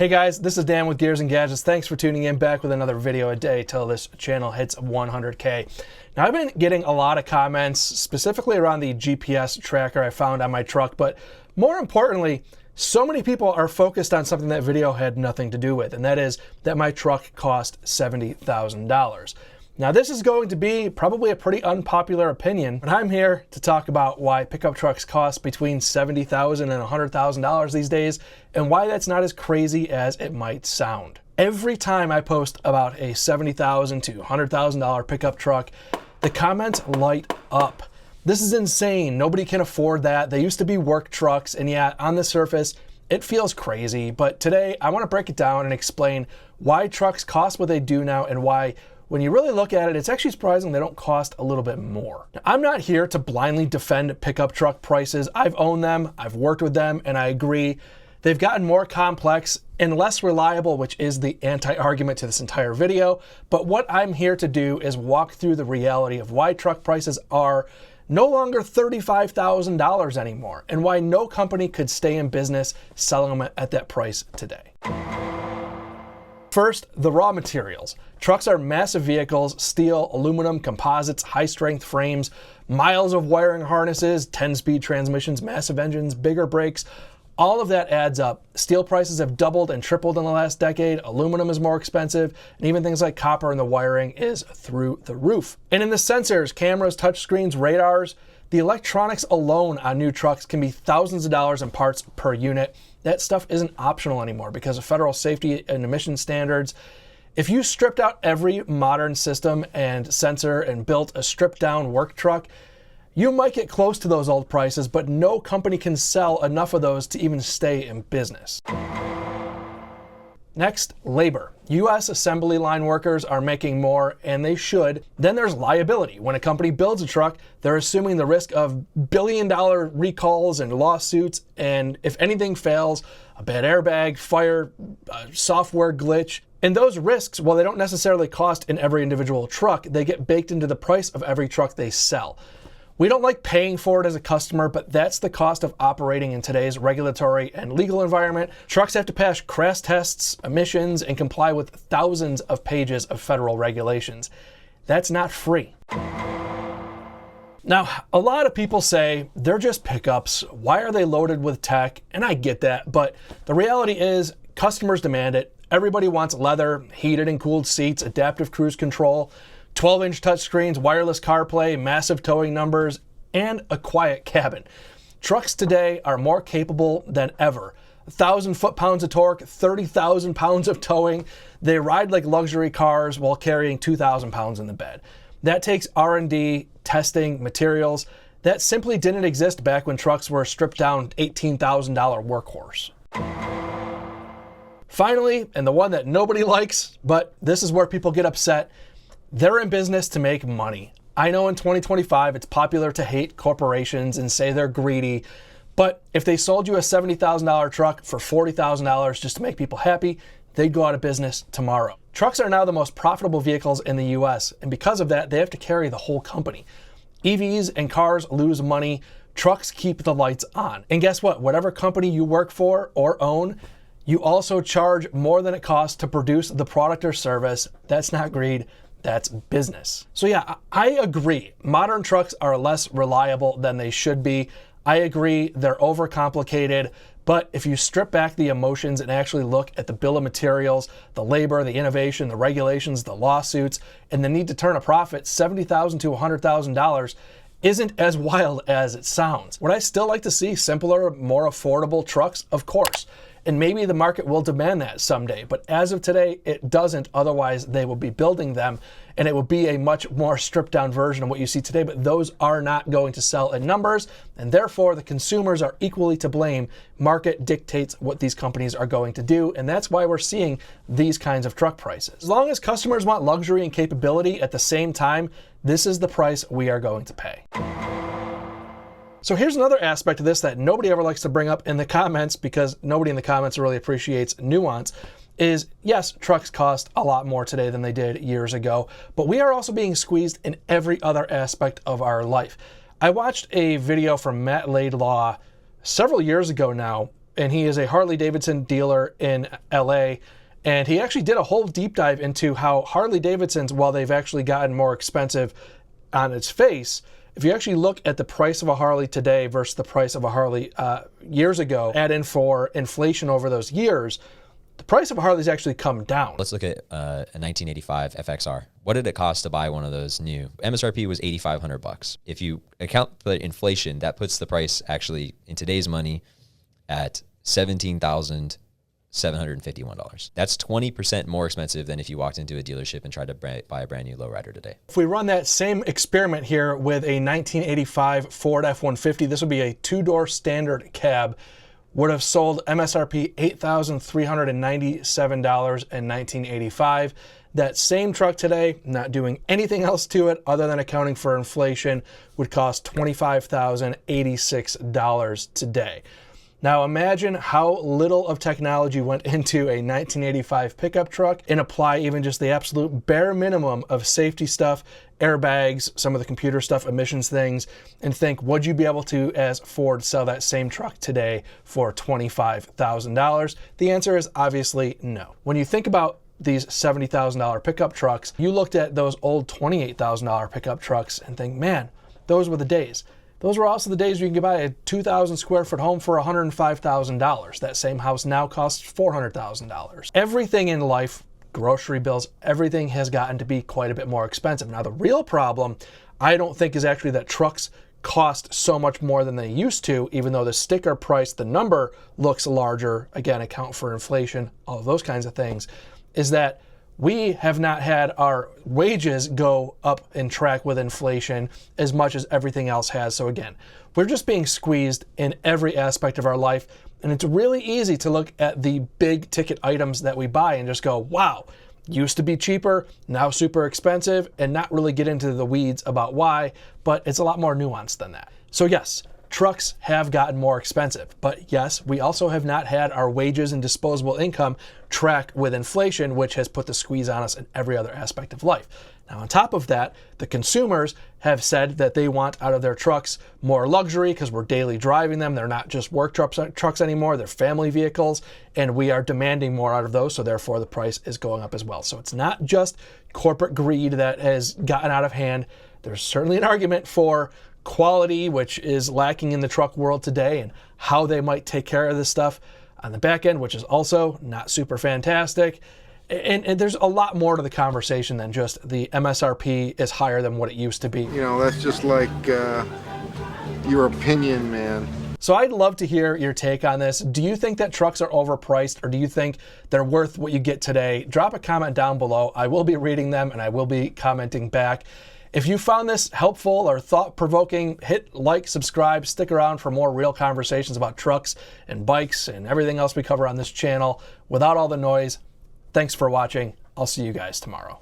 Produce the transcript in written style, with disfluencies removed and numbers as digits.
Hey guys, this is Dan with Gears and Gadgets. Thanks for tuning in, back with another video a day till this channel hits 100K. Now, I've been getting a lot of comments, specifically around the GPS tracker I found on my truck, but more importantly, so many people are focused on something that video had nothing to do with, and that is that my truck cost $70,000. Now, this is going to be probably a pretty unpopular opinion, but I'm here to talk about why pickup trucks cost between $70,000 and $100,000 these days, and why that's not as crazy as it might sound. Every time I post about a $70,000 to $100,000 pickup truck, the comments light up. This is insane. Nobody can afford that. They used to be work trucks, and yeah, on the surface, it feels crazy. But today, I want to break it down and explain why trucks cost what they do now and why, when you really look at it, it's actually surprising they don't cost a little bit more. Now, I'm not here to blindly defend pickup truck prices. I've owned them, I've worked with them, and I agree. They've gotten more complex and less reliable, which is the anti-argument to this entire video. But what I'm here to do is walk through the reality of why truck prices are no longer $35,000 anymore, and why no company could stay in business selling them at that price today. First, the raw materials. Trucks are massive vehicles: steel, aluminum, composites, high-strength frames, miles of wiring harnesses, 10-speed transmissions, massive engines, bigger brakes. All of that adds up. Steel prices have doubled and tripled in the last decade. Aluminum is more expensive, and even things like copper in the wiring is through the roof. And in the sensors, cameras, touchscreens, radars, the electronics alone on new trucks can be thousands of dollars in parts per unit. That stuff isn't optional anymore because of federal safety and emission standards. If you stripped out every modern system and sensor and built a stripped-down work truck, you might get close to those old prices, but no company can sell enough of those to even stay in business. Next, labor. U.S. assembly line workers are making more, and they should. Then there's liability. When a company builds a truck, they're assuming the risk of billion-dollar recalls and lawsuits, and if anything fails, a bad airbag, fire, a software glitch. And those risks, while they don't necessarily cost in every individual truck, they get baked into the price of every truck they sell. We don't like paying for it as a customer, but that's the cost of operating in today's regulatory and legal environment. Trucks have to pass crash tests, emissions, and comply with thousands of pages of federal regulations. That's not free. Now, a lot of people say they're just pickups. Why are they loaded with tech? And I get that, but the reality is customers demand it. Everybody wants leather, heated and cooled seats, adaptive cruise control, 12-inch touchscreens, wireless CarPlay, massive towing numbers, and a quiet cabin. Trucks today are more capable than ever. 1,000 foot-pounds of torque, 30,000 pounds of towing. They ride like luxury cars while carrying 2,000 pounds in the bed. That takes R&D, testing, materials. That simply didn't exist back when trucks were a stripped-down $18,000 workhorse. Finally, and the one that nobody likes, but this is where people get upset, they're in business to make money. I know in 2025 it's popular to hate corporations and say they're greedy, but if they sold you a $70,000 truck for $40,000 just to make people happy, they'd go out of business tomorrow. Trucks are now the most profitable vehicles in the US, and because of that, they have to carry the whole company. EVs and cars lose money, trucks keep the lights on. And guess what? Whatever company you work for or own, you also charge more than it costs to produce the product or service. That's not greed. That's business. So yeah, I agree. Modern trucks are less reliable than they should be. I agree they're overcomplicated, but if you strip back the emotions and actually look at the bill of materials, the labor, the innovation, the regulations, the lawsuits, and the need to turn a profit, $70,000 to $100,000 isn't as wild as it sounds. Would I still like to see simpler, more affordable trucks? Of course. And maybe the market will demand that someday, but as of today, it doesn't. Otherwise, they will be building them, and it will be a much more stripped down version of what you see today, but those are not going to sell in numbers, and therefore the consumers are equally to blame. Market dictates what these companies are going to do, and that's why we're seeing these kinds of truck prices. As long as customers want luxury and capability at the same time, this is the price we are going to pay. So here's another aspect of this that nobody ever likes to bring up in the comments, because nobody in the comments really appreciates nuance, is yes, trucks cost a lot more today than they did years ago, but we are also being squeezed in every other aspect of our life. I watched a video from Matt Laidlaw several years ago now, and he is a Harley-Davidson dealer in LA. And he actually did a whole deep dive into how Harley-Davidsons, while they've actually gotten more expensive on its face, if you actually look at the price of a Harley today versus the price of a Harley years ago, add in for inflation over those years, the price of a Harley's actually come down. Let's look at a 1985 FXR. What did it cost to buy one of those new? MSRP was $8,500. If you account for the inflation, that puts the price actually in today's money at $17,751. That's 20% more expensive than if you walked into a dealership and tried to buy a brand new lowrider today. If we run that same experiment here with a 1985 Ford F-150, this would be a two-door standard cab, would have sold MSRP $8,397 in 1985. That same truck today, not doing anything else to it other than accounting for inflation, would cost $25,086 today. Now imagine how little of technology went into a 1985 pickup truck, and apply even just the absolute bare minimum of safety stuff, airbags, some of the computer stuff, emissions things, and think, would you be able to, as Ford, sell that same truck today for $25,000? The answer is obviously no. When you think about these $70,000 pickup trucks, you looked at those old $28,000 pickup trucks and think, man, those were the days. Those were also the days you could buy a 2,000 square foot home for $105,000. That same house now costs $400,000. Everything in life, grocery bills, everything has gotten to be quite a bit more expensive. Now, the real problem, I don't think, is actually that trucks cost so much more than they used to, even though the sticker price, the number looks larger, again, account for inflation, all of those kinds of things, is that we have not had our wages go up and track with inflation as much as everything else has. So again, we're just being squeezed in every aspect of our life. And it's really easy to look at the big ticket items that we buy and just go, wow, used to be cheaper, now super expensive, and not really get into the weeds about why, but it's a lot more nuanced than that. So yes, trucks have gotten more expensive, but yes, we also have not had our wages and disposable income track with inflation, which has put the squeeze on us in every other aspect of life. Now, on top of that, the consumers have said that they want out of their trucks more luxury because we're daily driving them. They're not just work trucks anymore, they're family vehicles, and we are demanding more out of those, so therefore the price is going up as well. So it's not just corporate greed that has gotten out of hand. There's certainly an argument for quality, which is lacking in the truck world today, and how they might take care of this stuff on the back end, which is also not super fantastic. And there's a lot more to the conversation than just the MSRP is higher than what it used to be. You know, that's just like your opinion, man. So I'd love to hear your take on this. Do you think that trucks are overpriced, or do you think they're worth what you get today? Drop a comment down below. I will be reading them and I will be commenting back. If you found this helpful or thought-provoking, hit like, subscribe, stick around for more real conversations about trucks and bikes and everything else we cover on this channel without all the noise. Thanks for watching. I'll see you guys tomorrow.